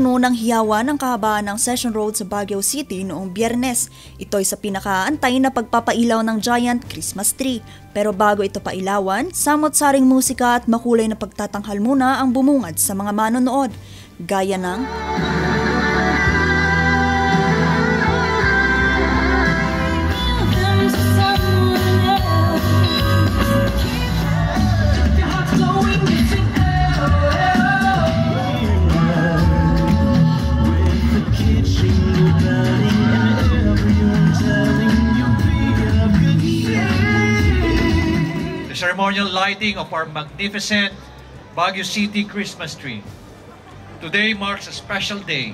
Puno ng hiyawan ang kahabaan ng Session Road sa Baguio City noong Biyernes. Ito'y sa pinakaantay na pagpapailaw ng giant Christmas tree. Pero bago ito pailawan, samot-saring musika at makulay na pagtatanghal muna ang bumungad sa mga manonood. Gaya ng ceremonial lighting of our magnificent Baguio City Christmas tree. Today marks a special day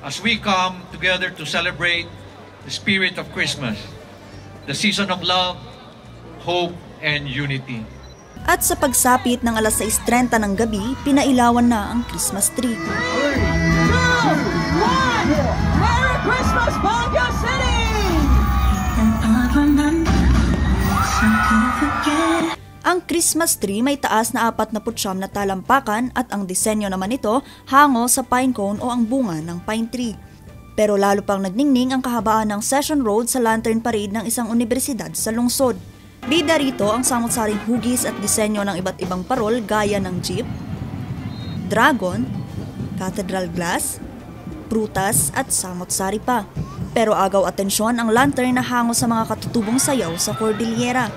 as we come together to celebrate the spirit of Christmas, the season of love, hope, and unity. At sa pagsapit ng alas 6:30 ng gabi, pinailawan na ang Christmas tree. 3, 2, 1! Merry Christmas, Baguio City! Ang Christmas tree may taas na 49 na talampakan at ang disenyo naman nito hango sa pine cone o ang bunga ng pine tree. Pero lalo pang nagningning ang kahabaan ng Session Road sa lantern parade ng isang universidad sa lungsod. Bida rito ang samot-saring hugis at disenyo ng iba't ibang parol gaya ng jeep, dragon, cathedral glass, prutas at samot-sari pa. Pero agaw atensyon ang lantern na hango sa mga katutubong sayaw sa Cordillera.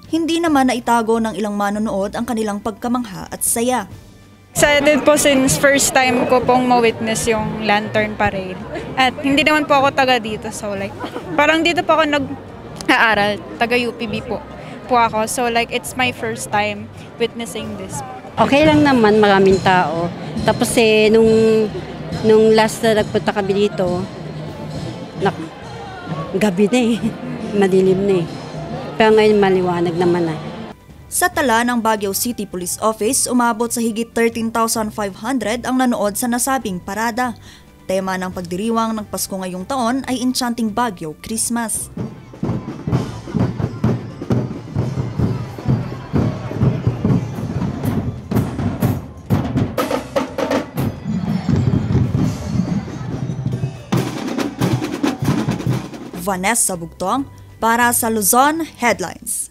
Hindi naman naitago ng ilang manonood ang kanilang pagkamangha at saya. Excited po since first time ko pong ma-witness yung lantern parade. At hindi naman po ako taga dito, so like parang dito po ako nag-aaral, taga UPB po ako. So like it's my first time witnessing this. Okay lang naman, maraming tao. Tapos nung last na nagpunta kami dito, gabi na madilim na Pero ngayon maliwanag naman Sa tala ng Baguio City Police Office, umabot sa higit 13,500 ang nanood sa nasabing parada. Tema ng pagdiriwang ng Pasko ngayong taon ay Enchanting Baguio Christmas. Vanessa Bugtong para sa Luzon Headlines.